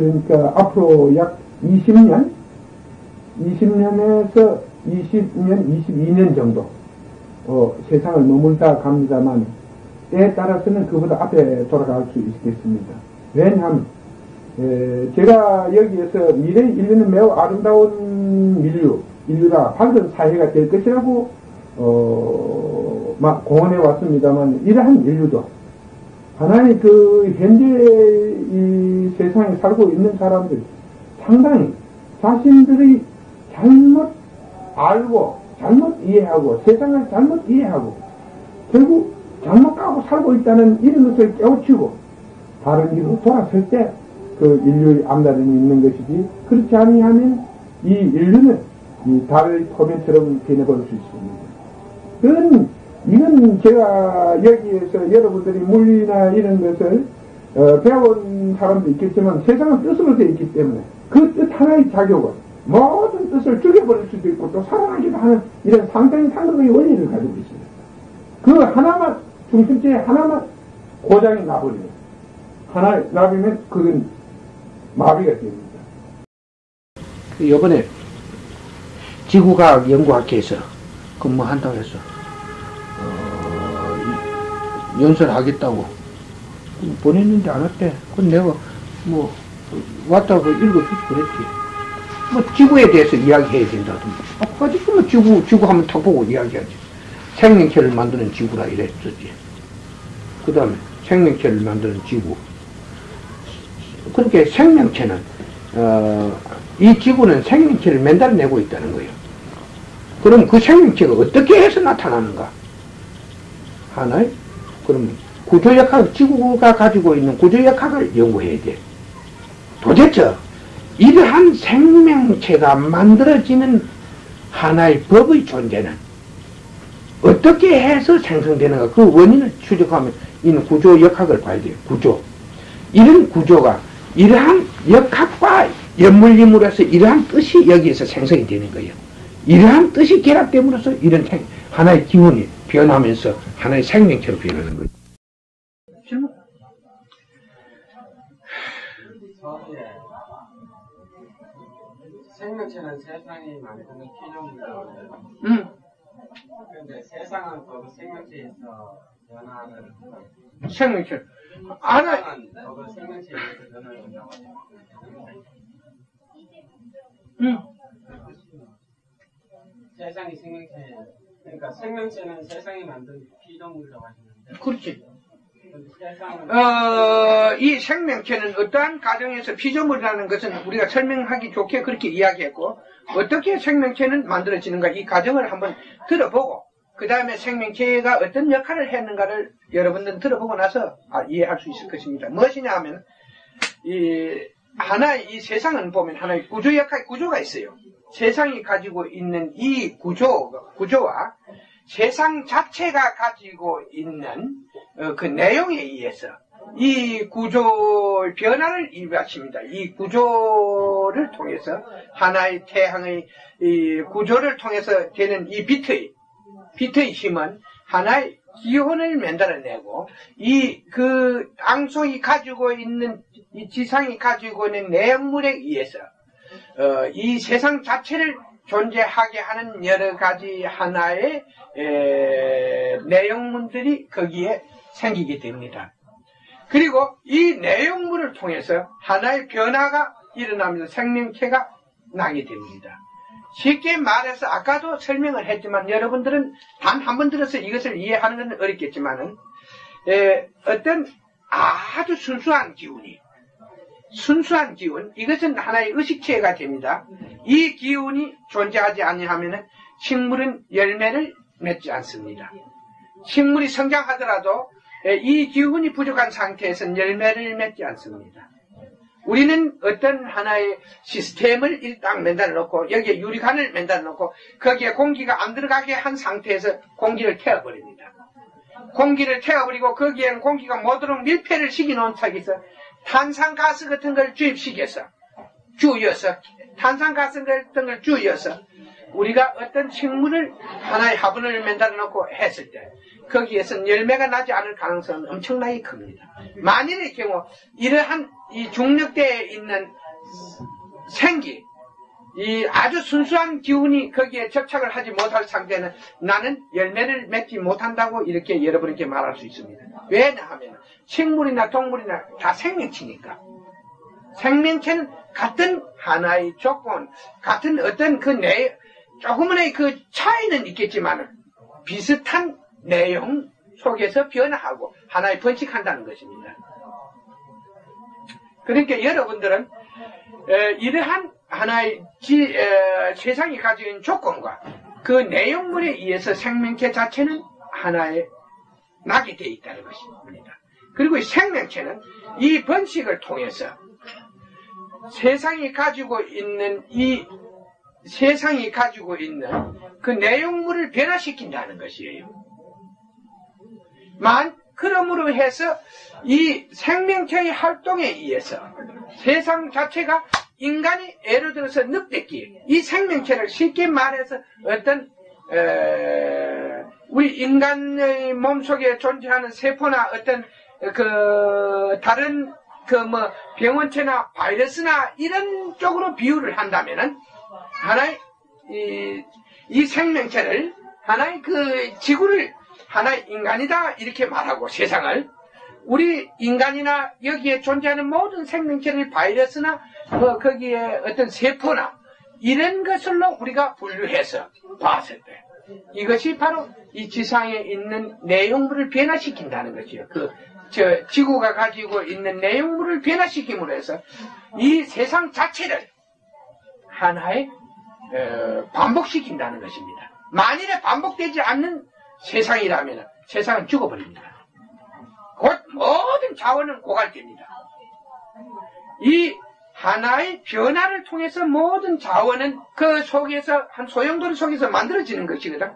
그러니까 앞으로 약 20년에서 20년, 22년 정도 세상을 머물다 갑니다만 때에 따라서는 그보다 앞에 돌아갈 수 있겠습니다. 왜냐하면 제가 여기에서 미래 인류는 매우 아름다운 인류가 밝은 사회가 될 것이라고 막 공언해 왔습니다만 이러한 인류도 하나의 그 현재 이 세상에 살고 있는 사람들 상당히 자신들이 잘못 알고 잘못 이해하고 세상을 잘못 이해하고 결국 잘못 가고 살고 있다는 이런 것을 깨우치고 다른 길로 돌아설 때 그 인류의 앞날이 있는 것이지 그렇지 아니하면 이 인류는 이 달의 토면처럼 변해버릴 수 있습니다. 이건 제가 여기에서 여러분들이 물리나 이런 것을 배운 사람도 있겠지만 세상은 뜻으로 되어 있기 때문에 그 뜻 하나의 작용은 모든 뜻을 죽여버릴 수도 있고 또 살아나기도 하는 이런 상당히 상극의 원리를 가지고 있습니다. 그 하나만 중심체 하나만 고장이 나버리면 하나 나버리면 그건 마비가 됩니다. 이번에 지구과학 연구학회에서 근무한다고 해서 연설하겠다고 보냈는데 안 왔대. 그건 내가 뭐 왔다고 읽어주고 그랬지. 뭐 지구에 대해서 이야기해야 된다던데. 아까지 그러면 지구 한번 탁 보고 이야기하지. 생명체를 만드는 지구라 이랬었지. 그 다음에 생명체를 만드는 지구. 그렇게 생명체는 이 지구는 생명체를 만들어내고 있다는 거예요. 그럼 그 생명체가 어떻게 해서 나타나는가? 하나의 그럼 구조역학, 지구가 가지고 있는 구조역학을 연구해야 돼. 도대체 이러한 생명체가 만들어지는 하나의 법의 존재는 어떻게 해서 생성되는가? 그 원인을 추적하면 이는 구조역학을 봐야 돼요. 구조. 이런 구조가 이러한 역학과 연물림으로서 이러한 뜻이 여기에서 생성이 되는 거예요. 이러한 뜻이 결합됨으로써 이런 하나의 기운이 변하면서 하나의 생명체로 변하는 거예요. 질문? 생명체는 세상이 만드는 피조물이라고 해요. 그런데 세상은 그 생명체에서 변화를 생명체. 세상은 그 생명체에서 변화를 한다고 해요. 세상이 생명체, 그러니까 생명체는 세상이 만든 피조물이라고 하시는데. 그렇지. 세상은 이 생명체는 어떠한 가정에서 피조물이라는 것은 우리가 설명하기 좋게 그렇게 이야기했고, 어떻게 생명체는 만들어지는가 이 과정을 한번 들어보고, 그 다음에 생명체가 어떤 역할을 했는가를 여러분들은 들어보고 나서 이해할 수 있을 것입니다. 무엇이냐 하면, 이 세상은 보면 하나의 구조가 있어요. 세상이 가지고 있는 이 구조와 세상 자체가 가지고 있는 그 내용에 의해서 이 구조의 변화를 일으킵니다. 이 구조를 통해서 하나의 태양의 이 구조를 통해서 되는 이 빛의 힘은 하나의 기온을 만들어내고 그 앙송이 가지고 있는 이 지상이 가지고 있는 내용물에 의해서 이 세상 자체를 존재하게 하는 여러 가지 하나의 내용물들이 거기에 생기게 됩니다. 그리고 이 내용물을 통해서 하나의 변화가 일어나면서 생명체가 나게 됩니다. 쉽게 말해서 아까도 설명을 했지만 여러분들은 단 한 번 들어서 이것을 이해하는 것은 어렵겠지만은 어떤 아주 순수한 기운, 이것은 하나의 의식체가 됩니다. 이 기운이 존재하지 아니하면 식물은 열매를 맺지 않습니다. 식물이 성장하더라도 이 기운이 부족한 상태에서는 열매를 맺지 않습니다. 우리는 어떤 하나의 시스템을 일단 만들어 놓고 여기에 유리관을 만들어 놓고 거기에 공기가 안 들어가게 한 상태에서 공기를 태워버립니다. 공기를 태워버리고 거기에는 공기가 못 들어오는 밀폐를 시켜놓은 척에서 탄산가스 같은 걸 주입시켜서 탄산가스 같은 걸 주어서 우리가 어떤 식물을 하나의 화분을 만들어 놓고 했을 때 거기에서는 열매가 나지 않을 가능성은 엄청나게 큽니다. 만일의 경우 이러한 이 중력대에 있는 생기, 이 아주 순수한 기운이 거기에 접착을 하지 못할 상태는 나는 열매를 맺지 못한다고 이렇게 여러분에게 말할 수 있습니다. 왜냐하면 식물이나 동물이나 다 생명체니까. 생명체는 같은 하나의 조건, 같은 어떤 그 조금의 그 차이는 있겠지만 비슷한 내용 속에서 변화하고 하나의 번식한다는 것입니다. 그러니까 여러분들은 이러한 하나의 세상이 가지고 있는 조건과 그 내용물에 의해서 생명체 자체는 하나의 나게 되어 있다는 것입니다. 그리고 이 생명체는 이 번식을 통해서 세상이 가지고 있는 그 내용물을 변화시킨다는 것이에요. 그러므로 해서 이 생명체의 활동에 의해서 세상 자체가 인간이 예를 들어서 늑대끼, 이 생명체를 쉽게 말해서 어떤 우리 인간의 몸속에 존재하는 세포나 어떤 다른 병원체나 바이러스나 이런 쪽으로 비유를 한다면은 하나의 이 생명체를 하나의 지구를 하나의 인간이다 이렇게 말하고 세상을 우리 인간이나 여기에 존재하는 모든 생명체를 바이러스나 거기에 어떤 세포나 이런 것으로 우리가 분류해서 봤을 때 이것이 바로 이 지상에 있는 내용물을 변화시킨다는 것이요. 지구가 가지고 있는 내용물을 변화시킴으로 해서 이 세상 자체를 하나의 반복시킨다는 것입니다. 만일에 반복되지 않는 세상이라면 세상은 죽어버립니다. 곧 모든 자원은 고갈됩니다. 이 하나의 변화를 통해서 모든 자원은 그 속에서 한 소용돌이 속에서 만들어지는 것이거든.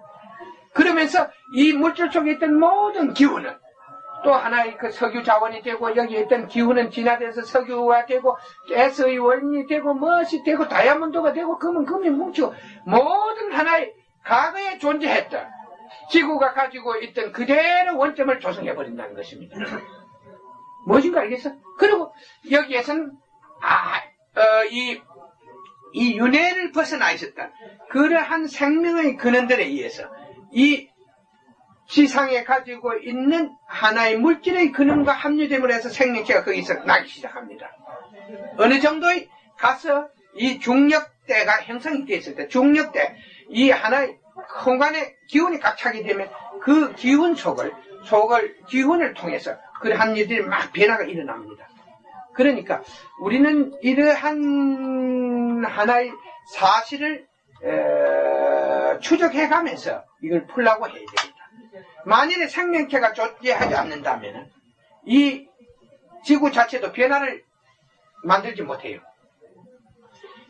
그러면서 이 물질 속에 있던 모든 기운은 또 하나의 석유 자원이 되고 여기에 있던 기운은 진화돼서 석유가 되고 가스의 원인이 되고 무엇이 되고 다이아몬드가 되고 금이 뭉치고 모든 하나의 과거에 존재했던 지구가 가지고 있던 그대로 원점을 조성해버린다는 것입니다. 무엇인가 알겠어? 그리고 여기에서는 이 윤회를 벗어나 있었던 그러한 생명의 근원들에 의해서 이 지상에 가지고 있는 하나의 물질의 근원과 합류됨으로 해서 생명체가 거기서 나기 시작합니다. 어느 정도에 가서 이 중력대가 형성이 되어 있을 때 중력대 이 하나의 공간에 기운이 꽉 차게 되면 그 기운 기운을 통해서 그러한 일들이 막 변화가 일어납니다. 그러니까 우리는 이러한 하나의 사실을 추적해가면서 이걸 풀라고 해야 됩니다. 만일에 생명체가 존재하지 않는다면 이 지구 자체도 변화를 만들지 못해요.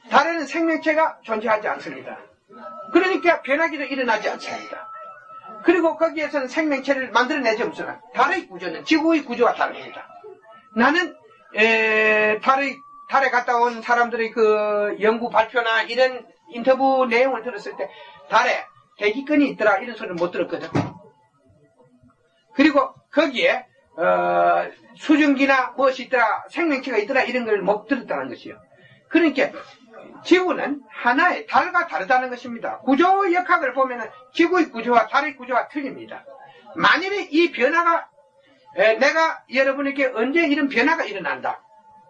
달에는 생명체가 존재하지 않습니다. 그러니까 변화기도 일어나지 않습니다. 그리고 거기에서는 생명체를 만들어내지 없으나 달의 구조는 지구의 구조와 다릅니다. 나는 달에 갔다 온 사람들의 그 연구 발표나 이런 인터뷰 내용을 들었을 때 달에 대기권이 있더라 이런 소리를 못 들었거든. 그리고 거기에 수증기나 무엇이 있더라 생명체가 있더라 이런 걸 못 들었다는 것이요. 그러니까 지구는 하나의 달과 다르다는 것입니다. 구조 역학을 보면 지구의 구조와 달의 구조가 틀립니다. 만일에 이 변화가 내가 여러분에게 언제 이런 변화가 일어난다.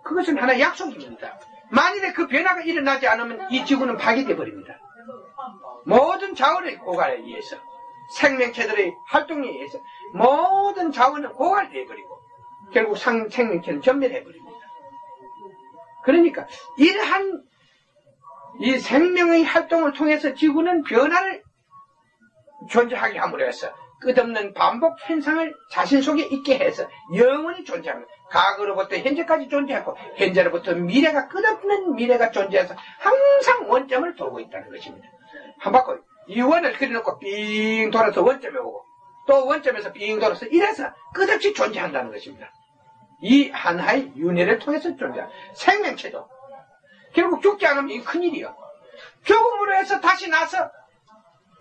그것은 하나의 약속입니다. 만일에 그 변화가 일어나지 않으면 이 지구는 파괴되어 버립니다. 모든 자원의 고갈에 의해서 생명체들의 활동에 의해서 모든 자원은 고갈되어 버리고 결국 생명체는 전멸해 버립니다. 그러니까 이러한 이 생명의 활동을 통해서 지구는 변화를 존재하게 함으로 해서 끝없는 반복 현상을 자신 속에 있게 해서 영원히 존재합니다. 과거로부터 현재까지 존재하고 현재로부터 미래가 끝없는 미래가 존재해서 항상 원점을 돌고 있다는 것입니다. 한 바퀴 이 원을 그려놓고 빙 돌아서 원점에 오고 또 원점에서 빙 돌아서 이래서 끝없이 존재한다는 것입니다. 이 하나의 윤회를 통해서 존재합니다. 생명체도 결국 죽지 않으면 이 큰일이요. 죽음으로 해서 다시 나서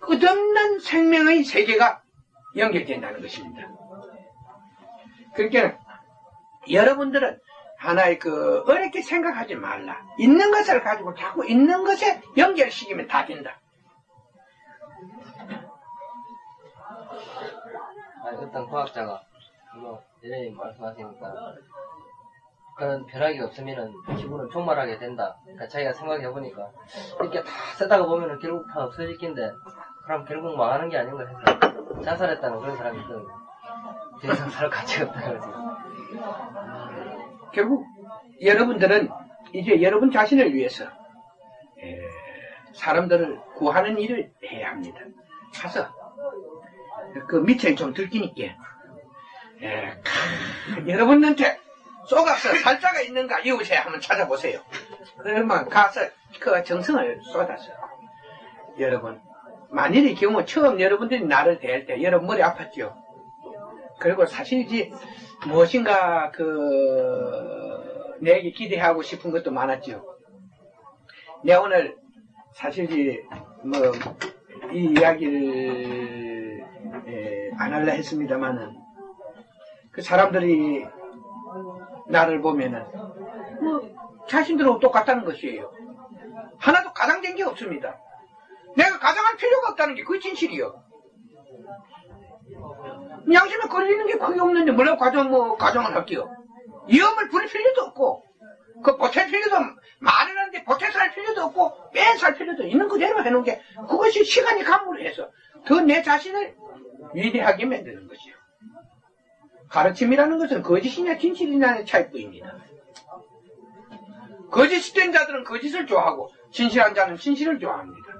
끝없는 생명의 세계가 연결된다는 것입니다. 그러니까 여러분들은 하나의 어렵게 생각하지 말라. 있는 것을 가지고 자꾸 있는 것에 연결시키면 다 된다. 아니, 어떤 과학자가, 예전에 말씀하시니까, 그런 벼락이 없으면은 지구는 종말하게 된다. 그러니까 자기가 생각해보니까, 이렇게 다 쓰다가 보면은 결국 다 없어질 낀데, 그럼 결국 망하는 게 아닌가 해서, 자살했다는 그런 사람이 있거든요. 더 이상 살 가치가 없다, 그러지. 결국 여러분들은 이제 여러분 자신을 위해서 사람들을 구하는 일을 해야 합니다. 가서 그 밑에 좀 들키니까 여러분한테 쏘가서 살자가 있는가 이웃에 한번 찾아보세요. 그러면 가서 그 정성을 쏟아서 여러분 만일의 경우 처음 여러분들이 나를 대할 때 여러분 머리 아팠죠. 그리고 사실이지 무엇인가 내게 기대하고 싶은 것도 많았죠. 내가 오늘 사실이지 이 이야기를 안 하려 했습니다만은 그 사람들이 나를 보면은 자신들하고 똑같다는 것이에요. 하나도 가장된 게 없습니다. 내가 가장할 필요가 없다는 게 그게 진실이요. 양심에 걸리는 게 거의 없는데 뭐라고 가정을 할게요. 위험을 부릴 필요도 없고 보탤 필요도 말하는데 보태서 할 필요도 없고 빼서 할 필요도 있는 그대로 해놓은 게 그것이 시간이 감물을 해서 더 내 자신을 위대하게 만드는 것이요. 가르침이라는 것은 거짓이냐 진실이냐의 차이뿐입니다. 거짓된 자들은 거짓을 좋아하고 진실한 자는 진실을 좋아합니다.